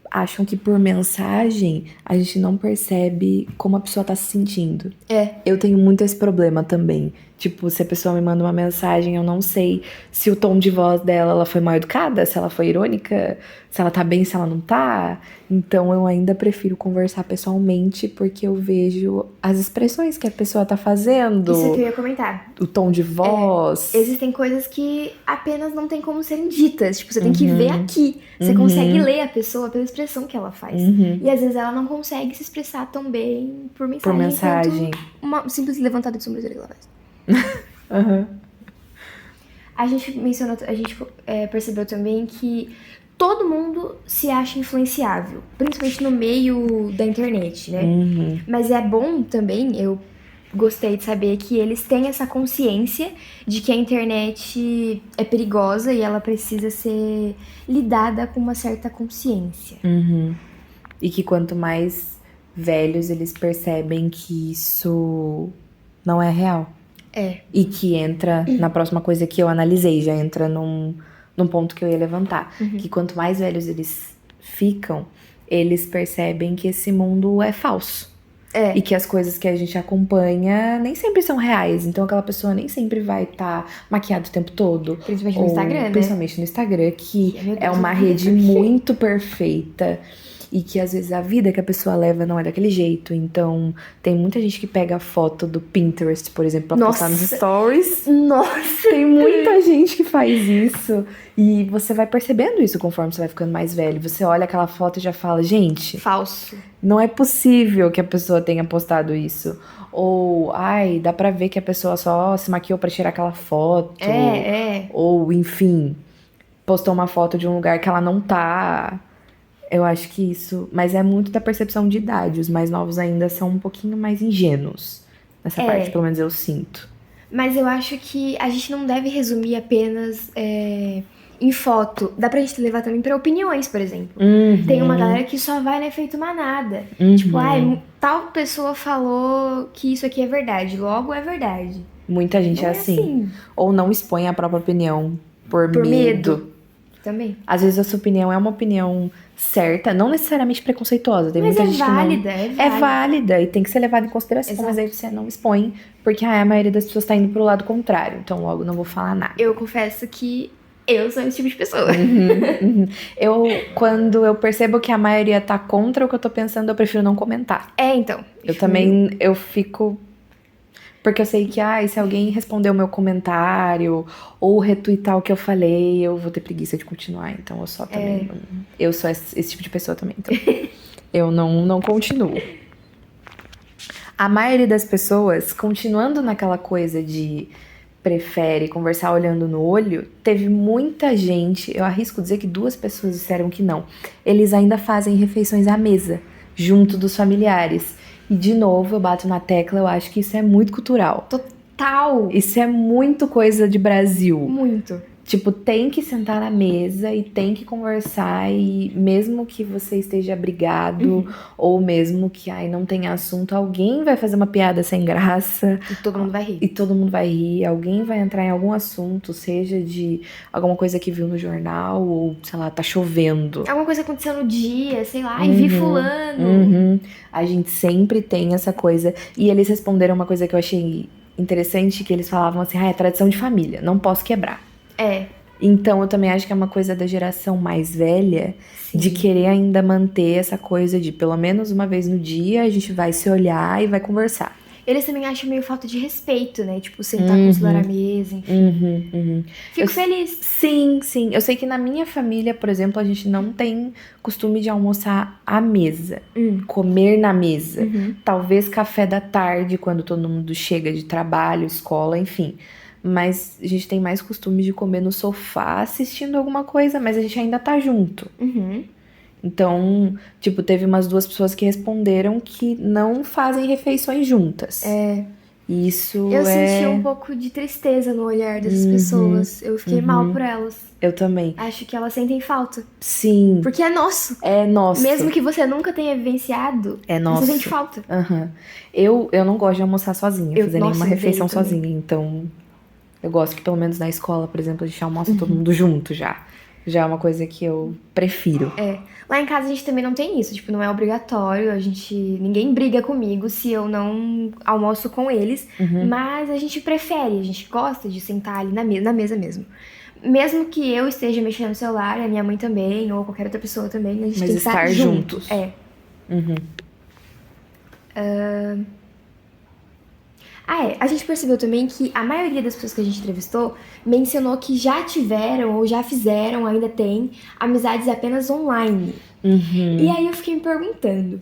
acham que por mensagem a gente não percebe como a pessoa tá se sentindo. Eu tenho muito esse problema também. Tipo, se a pessoa me manda uma mensagem, eu não sei se o tom de voz dela ela foi mal educada, se ela foi irônica, se ela tá bem, se ela não tá. Então eu ainda prefiro conversar pessoalmente, porque eu vejo as expressões que a pessoa tá fazendo. Isso que eu ia comentar. O tom de voz. Existem coisas que apenas não tem como serem ditas. Tipo, você tem que ver aqui. Você consegue ler a pessoa pela expressão que ela faz. E às vezes ela não consegue se expressar tão bem por mensagem. Quanto uma simples levantada de sobrancelha que ela faz. A gente mencionou, percebeu também que todo mundo se acha influenciável, principalmente no meio da internet, né? Mas é bom também, eu gostei de saber que eles têm essa consciência de que a internet é perigosa e ela precisa ser lidada com uma certa consciência. E que quanto mais velhos eles percebem que isso não é real. E que entra na próxima coisa que eu analisei, já entra num ponto que eu ia levantar. Que quanto mais velhos eles ficam, eles percebem que esse mundo é falso. E que as coisas que a gente acompanha nem sempre são reais. Então aquela pessoa nem sempre vai estar maquiada o tempo todo. Principalmente no Instagram, né? Principalmente no Instagram, que Meu Deus, é uma rede muito perfeita. E que às vezes a vida que a pessoa leva não é daquele jeito. Então, tem muita gente que pega a foto do Pinterest, por exemplo, pra postar nos stories. Nossa! Tem muita gente que faz isso. E você vai percebendo isso conforme você vai ficando mais velho. Você olha aquela foto e já fala, gente... Falso. Não é possível que a pessoa tenha postado isso. Ou, dá pra ver que a pessoa só se maquiou pra tirar aquela foto. Ou, enfim, postou uma foto de um lugar que ela não tá... Eu acho que isso... Mas é muito da percepção de idade. Os mais novos ainda são um pouquinho mais ingênuos. Nessa parte, pelo menos eu sinto. Mas eu acho que a gente não deve resumir apenas em foto. Dá pra gente levar também pra opiniões, por exemplo. Tem uma galera que só vai no efeito manada. Tipo, tal pessoa falou que isso aqui é verdade. Logo é verdade. Muita gente é assim. Ou não expõe a própria opinião por medo. Também. Às vezes a sua opinião é uma opinião certa, não necessariamente preconceituosa. Tem mas muita gente válida, que não... É válida e tem que ser levada em consideração. Exato. Mas aí você não expõe, porque a maioria das pessoas tá indo pro lado contrário. Então logo não vou falar nada. Eu confesso que eu sou esse tipo de pessoa. Quando eu percebo que a maioria tá contra o que eu tô pensando, eu prefiro não comentar. Então. Eu fico... Porque eu sei que, se alguém responder o meu comentário ou retweetar o que eu falei, eu vou ter preguiça de continuar. Então eu só também... Eu sou esse tipo de pessoa também. Então eu não continuo. A maioria das pessoas, continuando naquela coisa de prefere conversar olhando no olho, teve muita gente, eu arrisco dizer que 2 pessoas disseram que não. Eles ainda fazem refeições à mesa, junto dos familiares. E, de novo, eu bato na tecla, eu acho que isso é muito cultural. Total! Isso é muito coisa de Brasil. Muito. Tipo, tem que sentar na mesa e tem que conversar e mesmo que você esteja brigado ou mesmo que não tenha assunto, alguém vai fazer uma piada sem graça. E todo mundo vai rir. E todo mundo vai rir. Alguém vai entrar em algum assunto, seja de alguma coisa que viu no jornal ou, sei lá, tá chovendo. Alguma coisa aconteceu no dia, sei lá, e vi fulano. A gente sempre tem essa coisa. E eles responderam uma coisa que eu achei interessante que eles falavam assim, é tradição de família, não posso quebrar. É. Então eu também acho que é uma coisa da geração mais velha, de querer ainda manter essa coisa de pelo menos uma vez no dia a gente vai se olhar e vai conversar. Eles também acham meio falta de respeito, né? Tipo, sentar com o celular à mesa, enfim. Fico feliz. Sim. Eu sei que na minha família, por exemplo, a gente não tem costume de almoçar à mesa. Comer na mesa. Talvez café da tarde, quando todo mundo chega de trabalho, escola, enfim. Mas a gente tem mais costume de comer no sofá assistindo alguma coisa, mas a gente ainda tá junto. Então, tipo, teve umas 2 pessoas que responderam que não fazem refeições juntas. Isso Eu senti um pouco de tristeza no olhar dessas pessoas. Eu fiquei mal por elas. Eu também. Acho que elas sentem falta. Sim. Porque é nosso. É nosso. Mesmo que você nunca tenha vivenciado, é nosso. você sente falta. Eu não gosto de almoçar sozinha, fazer nenhuma refeição também. sozinha. Então, eu gosto que pelo menos na escola, por exemplo, a gente almoça todo mundo junto já. Já é uma coisa que eu prefiro. Lá em casa a gente também não tem isso, tipo, não é obrigatório, ninguém briga comigo se eu não almoço com eles, mas a gente prefere, a gente gosta de sentar ali na mesa mesmo. Mesmo que eu esteja mexendo no celular, a minha mãe também, ou qualquer outra pessoa também, a gente tem que estar juntos. A gente percebeu também que a maioria das pessoas que a gente entrevistou mencionou que já tiveram ou já fizeram, ainda tem, amizades apenas online. E aí eu fiquei me perguntando,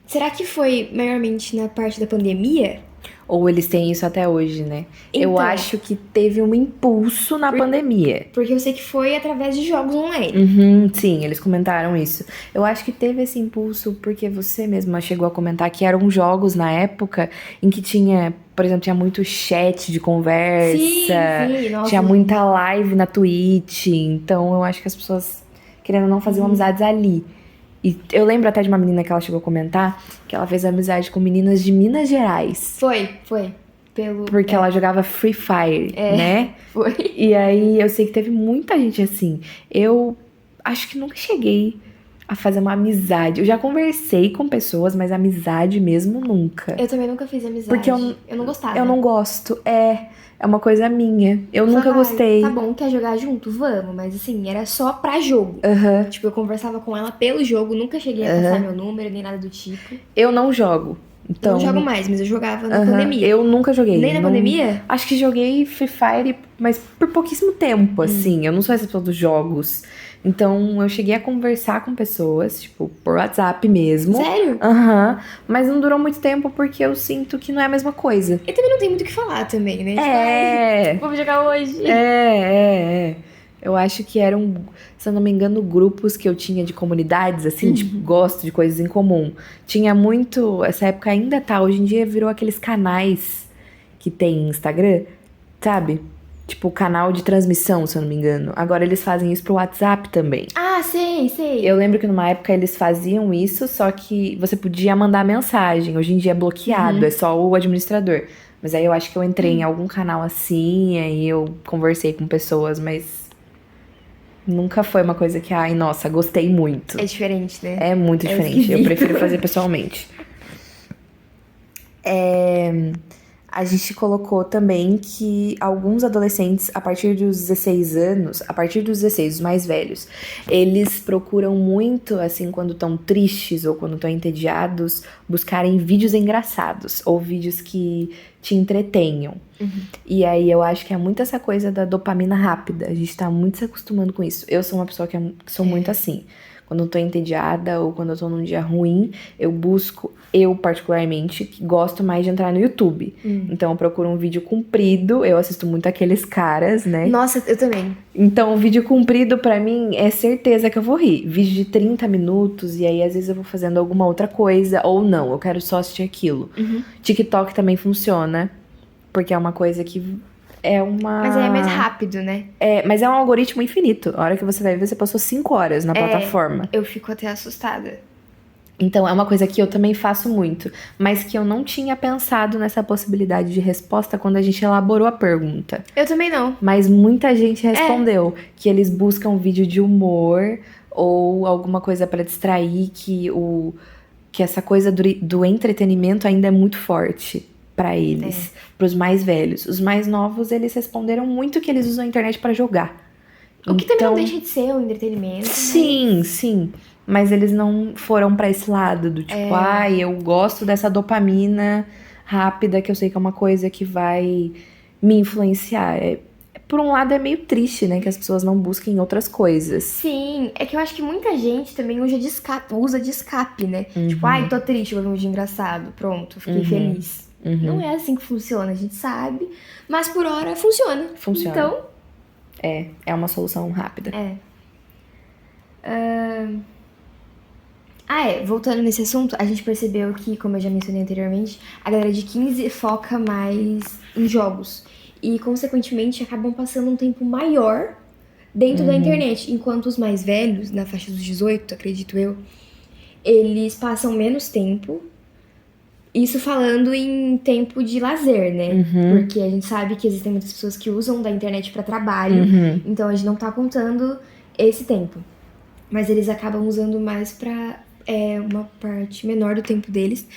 será que foi maiormente na parte da pandemia? Ou eles têm isso até hoje, né? Então, eu acho que teve um impulso na pandemia. Porque eu sei que foi através de jogos online. Sim, eles comentaram isso. Eu acho que teve esse impulso porque você mesma chegou a comentar que eram jogos na época em que tinha, por exemplo, tinha muito chat de conversa. Sim, nossa. Tinha muita live na Twitch. Então eu acho que as pessoas, querendo ou não, faziam amizades ali. E eu lembro até de uma menina que ela chegou a comentar que ela fez amizade com meninas de Minas Gerais. Foi. Porque ela jogava Free Fire, né? Foi. E aí eu sei que teve muita gente assim. Eu acho que nunca cheguei a fazer uma amizade. Eu já conversei com pessoas, mas amizade mesmo nunca. Eu também nunca fiz amizade. Porque eu não gostava. Eu não gosto. É uma coisa minha. Eu nunca gostei. Tá bom, quer jogar junto? Vamos. Mas assim, era só pra jogo. Tipo, eu conversava com ela pelo jogo, nunca cheguei a passar meu número, nem nada do tipo. Eu não jogo. Então, eu não jogo mais, mas eu jogava na pandemia. Eu nunca joguei. Nem na pandemia? Acho que joguei Free Fire, mas por pouquíssimo tempo, assim. Eu não sou essa pessoa dos jogos. Então, eu cheguei a conversar com pessoas, tipo, por WhatsApp mesmo. Sério? Mas não durou muito tempo porque eu sinto que não é a mesma coisa. E também não tem muito o que falar também, né? Tipo, vamos jogar hoje. Eu acho que eram, se eu não me engano, grupos que eu tinha de comunidades, assim, tipo, gosto de coisas em comum. Tinha muito, essa época ainda tá, hoje em dia virou aqueles canais que tem Instagram, sabe? Tipo, canal de transmissão, se eu não me engano. Agora eles fazem isso pro WhatsApp também. Ah, sei. Eu lembro que numa época eles faziam isso, só que você podia mandar mensagem. Hoje em dia é bloqueado, é só o administrador. Mas aí eu acho que eu entrei em algum canal assim, aí eu conversei com pessoas, mas nunca foi uma coisa que, ai, nossa, gostei muito. É diferente, né? É muito diferente. Esquisito. Eu prefiro fazer pessoalmente. A gente colocou também que alguns adolescentes, a partir dos 16 anos, os mais velhos, eles procuram muito, assim, quando estão tristes ou quando estão entediados, buscarem vídeos engraçados ou vídeos que te entretenham. E aí eu acho que é muito essa coisa da dopamina rápida. A gente tá muito se acostumando com isso. Eu sou uma pessoa que sou muito assim. Quando eu tô entediada ou quando eu tô num dia ruim, eu particularmente, que gosto mais de entrar no YouTube. Então eu procuro um vídeo comprido, eu assisto muito aqueles caras, né? Nossa, eu também. Então o vídeo comprido pra mim é certeza que eu vou rir. Vídeo de 30 minutos e aí às vezes eu vou fazendo alguma outra coisa ou não, eu quero só assistir aquilo. TikTok também funciona, porque é uma coisa que... Mas aí é mais rápido, né? Mas é um algoritmo infinito. A hora que você vai ver, você passou 5 horas na plataforma. Eu fico até assustada. Então, é uma coisa que eu também faço muito. Mas que eu não tinha pensado nessa possibilidade de resposta quando a gente elaborou a pergunta. Eu também não. Mas muita gente respondeu que eles buscam vídeo de humor ou alguma coisa pra distrair, que essa coisa do entretenimento ainda é muito forte. para eles, para os mais velhos. Os mais novos, eles responderam muito que eles usam a internet para jogar. O que também não deixa de ser um entretenimento. Sim, sim. Mas eles não foram pra esse lado do tipo, eu gosto dessa dopamina rápida, que eu sei que é uma coisa que vai me influenciar. Por um lado é meio triste, né, que as pessoas não busquem outras coisas. Sim, é que eu acho que muita gente também usa de escape, né? Tipo, tô triste, vou ver um vídeo engraçado, pronto, fiquei feliz. Não é assim que funciona, a gente sabe, mas por hora funciona. Então, é uma solução rápida. Voltando nesse assunto, a gente percebeu que, como eu já mencionei anteriormente, a galera de 15 foca mais em jogos. E, consequentemente, acabam passando um tempo maior dentro da internet. Enquanto os mais velhos, na faixa dos 18, acredito eu, eles passam menos tempo. Isso falando em tempo de lazer, né? Porque a gente sabe que existem muitas pessoas que usam da internet para trabalho. Então, a gente não tá contando esse tempo. Mas eles acabam usando mais pra uma parte menor do tempo deles.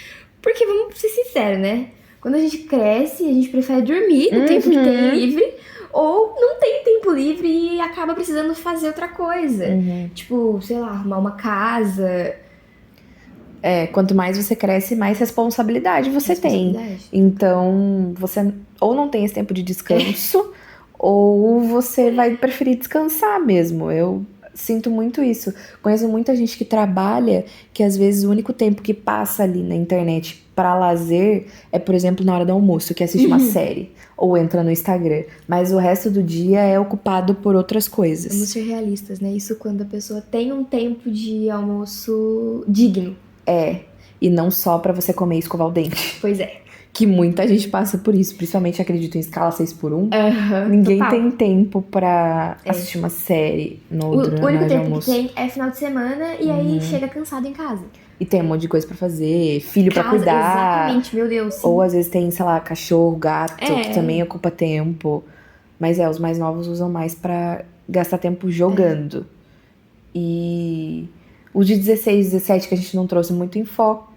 Porque, vamos ser sinceros, né? Quando a gente cresce, a gente prefere dormir no tempo que tem livre. Ou não tem tempo livre e acaba precisando fazer outra coisa. Tipo, sei lá, arrumar uma casa. Quanto mais você cresce, mais responsabilidade você tem. Então, você ou não tem esse tempo de descanso, ou você vai preferir descansar mesmo. Eu sinto muito isso. Conheço muita gente que trabalha, que às vezes o único tempo que passa ali na internet para lazer é, por exemplo, na hora do almoço, que assiste uma série ou entra no Instagram. Mas o resto do dia é ocupado por outras coisas. Vamos ser realistas, né? Isso quando a pessoa tem um tempo de almoço digno. E não só pra você comer e escovar o dente. Pois é. Que muita gente passa por isso, principalmente acredito em escala 6x1. Ninguém tem tempo pra assistir uma série no O único horário de tempo almoço. que tem é final de semana e aí chega cansado em casa. E tem um monte de coisa pra fazer, filho pra cuidar. Exatamente, meu Deus. Sim. Ou às vezes tem, sei lá, cachorro, gato, que também ocupa tempo. Mas os mais novos usam mais pra gastar tempo jogando. E os de 16, 17 que a gente não trouxe muito em foco,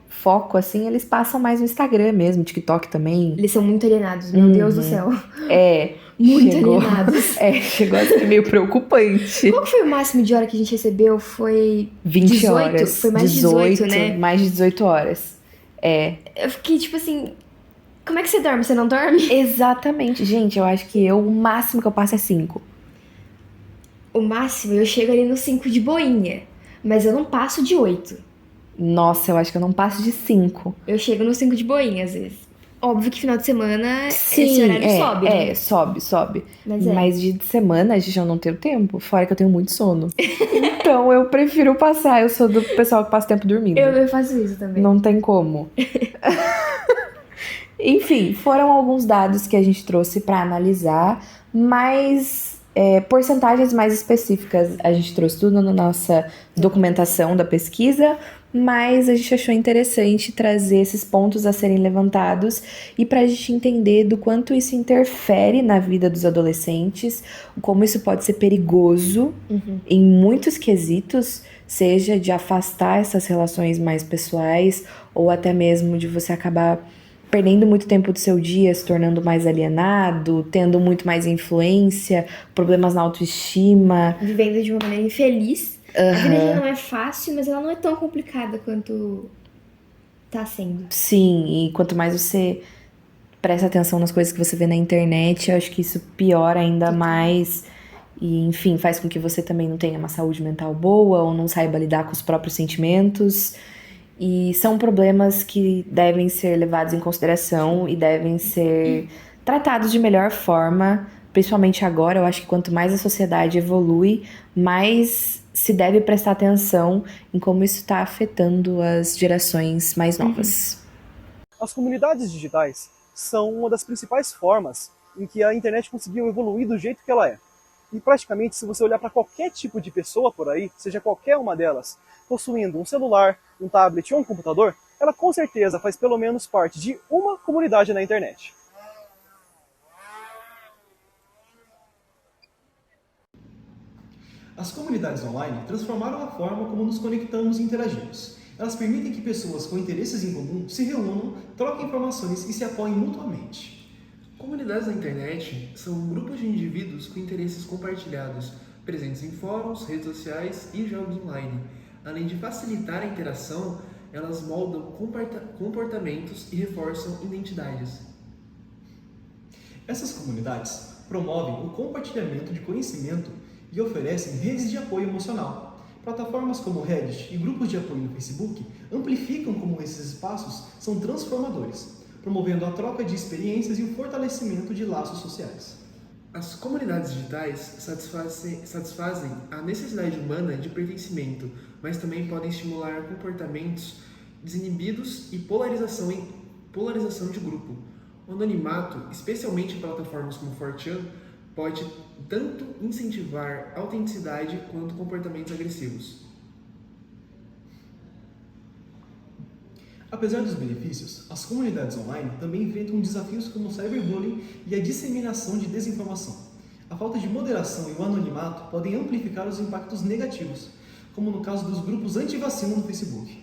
assim, eles passam mais no Instagram mesmo, TikTok também. Eles são muito alienados, meu Deus do céu. Muito alienados. Chegou a ser meio preocupante. Qual que foi o máximo de hora que a gente recebeu? Foi 20 18? horas. Foi mais de 18, né? Mais de 18 horas. Eu fiquei tipo assim, como é que você dorme? Você não dorme? Exatamente. Gente, eu acho que o máximo que eu passo é 5. O máximo, eu chego ali no 5 de boinha. Mas eu não passo de 8. Nossa, eu acho que eu não passo de 5. Eu chego no 5 de boinha, às vezes. Óbvio que final de semana esse horário sobe, né? Sobe. Mas Mas de semana a gente já não tem o tempo. Fora que eu tenho muito sono. Então eu prefiro passar. Eu sou do pessoal que passa tempo dormindo. Eu faço isso também. Não tem como. Enfim, foram alguns dados que a gente trouxe para analisar, mas porcentagens mais específicas a gente trouxe tudo na nossa documentação da pesquisa, mas a gente achou interessante trazer esses pontos a serem levantados e para a gente entender do quanto isso interfere na vida dos adolescentes, como isso pode ser perigoso em muitos quesitos, seja de afastar essas relações mais pessoais ou até mesmo de você acabar perdendo muito tempo do seu dia, se tornando mais alienado, tendo muito mais influência, problemas na autoestima. Vivendo de uma maneira infeliz. A vida já não é fácil, mas ela não é tão complicada quanto tá sendo. Sim, e quanto mais você presta atenção nas coisas que você vê na internet, eu acho que isso piora ainda mais. E, enfim, faz com que você também não tenha uma saúde mental boa ou não saiba lidar com os próprios sentimentos. E são problemas que devem ser levados em consideração e devem ser tratados de melhor forma, principalmente agora. Eu acho que quanto mais a sociedade evolui, mais se deve prestar atenção em como isso está afetando as gerações mais novas. As comunidades digitais são uma das principais formas em que a internet conseguiu evoluir do jeito que ela é. E praticamente, se você olhar para qualquer tipo de pessoa por aí, seja qualquer uma delas, possuindo um celular, um tablet ou um computador, ela com certeza faz pelo menos parte de uma comunidade na internet. As comunidades online transformaram a forma como nos conectamos e interagimos. Elas permitem que pessoas com interesses em comum se reúnam, troquem informações e se apoiem mutuamente. Comunidades na internet são grupos de indivíduos com interesses compartilhados, presentes em fóruns, redes sociais e jogos online. Além de facilitar a interação, elas moldam comportamentos e reforçam identidades. Essas comunidades promovem o compartilhamento de conhecimento e oferecem redes de apoio emocional. Plataformas como o Reddit e grupos de apoio no Facebook amplificam como esses espaços são transformadores, promovendo a troca de experiências e o fortalecimento de laços sociais. As comunidades digitais satisfazem a necessidade humana de pertencimento, mas também podem estimular comportamentos desinibidos e polarização de grupo. O anonimato, especialmente em plataformas como 4chan, pode tanto incentivar autenticidade quanto comportamentos agressivos. Apesar dos benefícios, as comunidades online também enfrentam desafios como o cyberbullying e a disseminação de desinformação. A falta de moderação e o anonimato podem amplificar os impactos negativos, como no caso dos grupos anti-vacina no Facebook.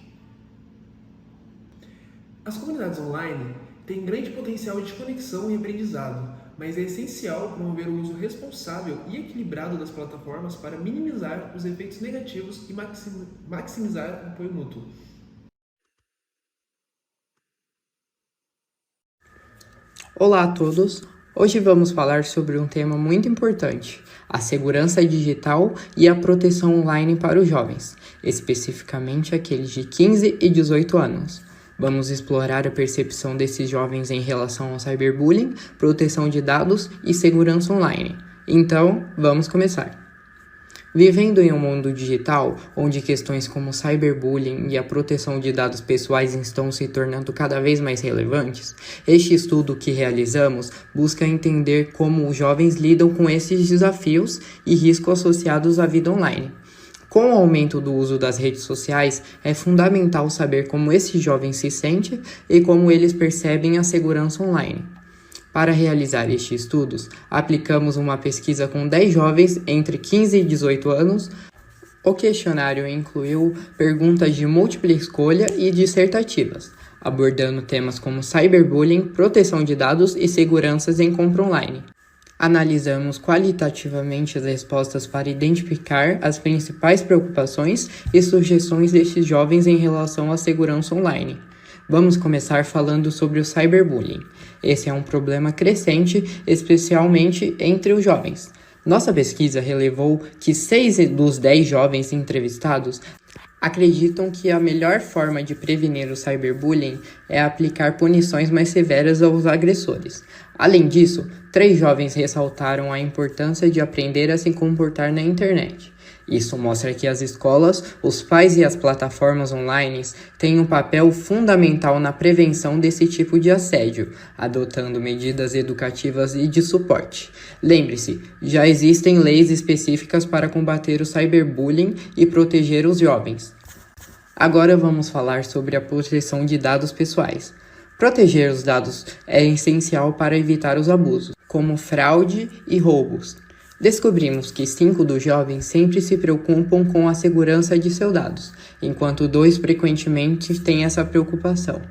As comunidades online têm grande potencial de conexão e aprendizado, mas é essencial promover o uso responsável e equilibrado das plataformas para minimizar os efeitos negativos e maximizar o apoio mútuo. Olá a todos! Hoje vamos falar sobre um tema muito importante, a segurança digital e a proteção online para os jovens, especificamente aqueles de 15 e 18 anos. Vamos explorar a percepção desses jovens em relação ao cyberbullying, proteção de dados e segurança online. Então, vamos começar! Vivendo em um mundo digital, onde questões como cyberbullying e a proteção de dados pessoais estão se tornando cada vez mais relevantes, este estudo que realizamos busca entender como os jovens lidam com esses desafios e riscos associados à vida online. Com o aumento do uso das redes sociais, é fundamental saber como esses jovens se sentem e como eles percebem a segurança online. Para realizar estes estudos, aplicamos uma pesquisa com 10 jovens entre 15 e 18 anos. O questionário incluiu perguntas de múltipla escolha e dissertativas, abordando temas como cyberbullying, proteção de dados e seguranças em compra online. Analisamos qualitativamente as respostas para identificar as principais preocupações e sugestões destes jovens em relação à segurança online. Vamos começar falando sobre o cyberbullying. Esse é um problema crescente, especialmente entre os jovens. Nossa pesquisa relevou que 6 dos 10 jovens entrevistados acreditam que a melhor forma de prevenir o cyberbullying é aplicar punições mais severas aos agressores. Além disso, 3 jovens ressaltaram a importância de aprender a se comportar na internet. Isso mostra que as escolas, os pais e as plataformas online têm um papel fundamental na prevenção desse tipo de assédio, adotando medidas educativas e de suporte. Lembre-se, já existem leis específicas para combater o cyberbullying e proteger os jovens. Agora vamos falar sobre a proteção de dados pessoais. Proteger os dados é essencial para evitar os abusos, como fraude e roubos. Descobrimos que 5 dos jovens sempre se preocupam com a segurança de seus dados, enquanto 2 frequentemente têm essa preocupação.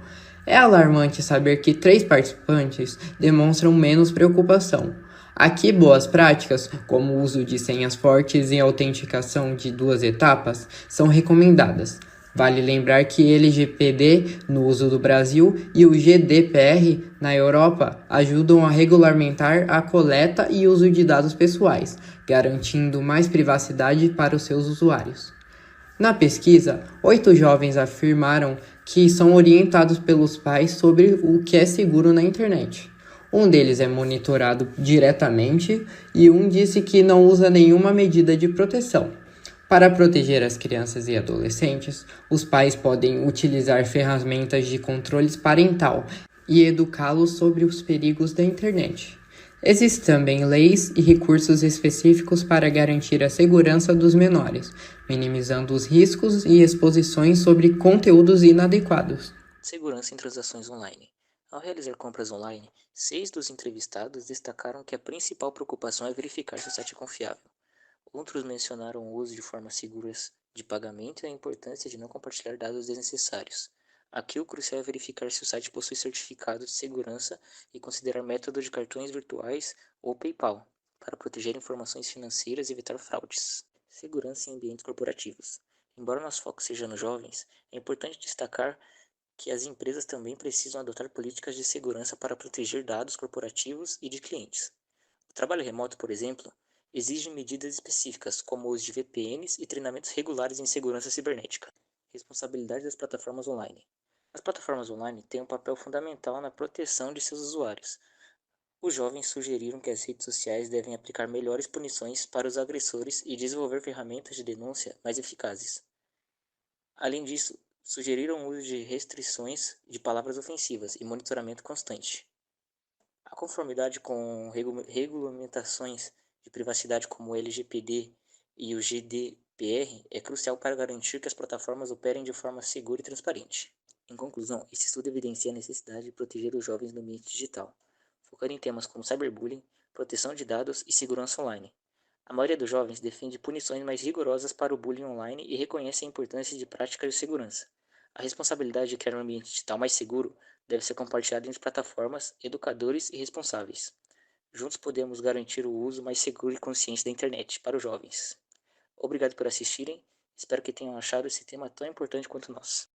É alarmante saber que 3 participantes demonstram menos preocupação. Aqui, boas práticas, como o uso de senhas fortes e autenticação de 2 etapas, são recomendadas. Vale lembrar que LGPD no uso do Brasil e o GDPR na Europa ajudam a regulamentar a coleta e uso de dados pessoais, garantindo mais privacidade para os seus usuários. Na pesquisa, 8 jovens afirmaram que são orientados pelos pais sobre o que é seguro na internet. Um deles é monitorado diretamente e um disse que não usa nenhuma medida de proteção. Para proteger as crianças e adolescentes, os pais podem utilizar ferramentas de controle parental e educá-los sobre os perigos da internet. Existem também leis e recursos específicos para garantir a segurança dos menores, minimizando os riscos e exposições sobre conteúdos inadequados. Segurança em transações online. Ao realizar compras online, 6 dos entrevistados destacaram que a principal preocupação é verificar se o site é confiável. Outros mencionaram o uso de formas seguras de pagamento e a importância de não compartilhar dados desnecessários. Aqui o crucial é verificar se o site possui certificado de segurança e considerar método de cartões virtuais ou PayPal para proteger informações financeiras e evitar fraudes. Segurança em ambientes corporativos. Embora nosso foco seja nos jovens, é importante destacar que as empresas também precisam adotar políticas de segurança para proteger dados corporativos e de clientes. O trabalho remoto, por exemplo, exige medidas específicas, como o uso de VPNs e treinamentos regulares em segurança cibernética. Responsabilidade das plataformas online. As plataformas online têm um papel fundamental na proteção de seus usuários. Os jovens sugeriram que as redes sociais devem aplicar melhores punições para os agressores e desenvolver ferramentas de denúncia mais eficazes. Além disso, sugeriram o uso de restrições de palavras ofensivas e monitoramento constante. A conformidade com regulamentações de privacidade como o LGPD e o GDPR é crucial para garantir que as plataformas operem de forma segura e transparente. Em conclusão, esse estudo evidencia a necessidade de proteger os jovens no ambiente digital, focando em temas como cyberbullying, proteção de dados e segurança online. A maioria dos jovens defende punições mais rigorosas para o bullying online e reconhece a importância de práticas de segurança. A responsabilidade de criar um ambiente digital mais seguro deve ser compartilhada entre plataformas, educadores e responsáveis. Juntos podemos garantir o uso mais seguro e consciente da internet para os jovens. Obrigado por assistirem. Espero que tenham achado esse tema tão importante quanto nós.